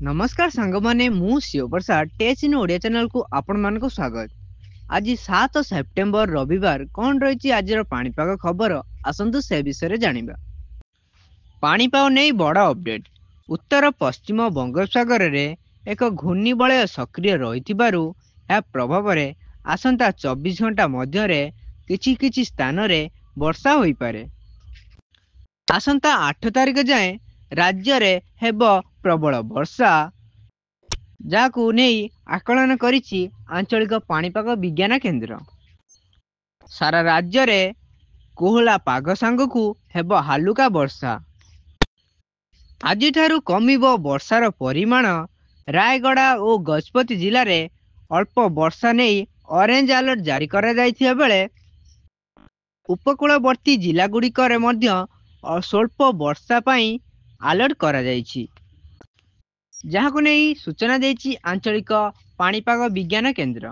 नमस्कार सांग माने मु शिव प्रसाद टेच इन ओडिया चैनल को आपण मान को स्वागत। आज 7 सेप्टेम्बर रविवार कौन रही आज पाणीपाग खबर आसतु से विषय जानिबा। पाणीपाग नहीं बड़ अपडेट। उत्तर पश्चिम बंगोपसागर रे एक घूर्णिबलय सक्रिय रही प्रभाव में आसंता 24 घंटा मध्य किछि किछि स्थान रे वर्षा होई पारे। आसंता 8 तारिख जाए राज्य रे हेब प्रबल वर्षा जाकु नहीं आकलन करिछि आंचलिक पाणीपाग विज्ञान केंद्र। सारा राज्य रे कोहला पाग सांगकु हेब हालुका वर्षा। आज ठारू कमिबो वर्षार परिमाण। रायगड़ा और गजपति जिले में अल्प वर्षा नहीं ऑरेंज अलर्ट जारी करा जायथिया बेले उपकूलवर्ती जिला गुड़िकर स्वल्प वर्षा पाई अलर्ट करा जायछि, जहां को नहीं सूचना देछि आंचलिक पाणीपाग विज्ञान केंद्र।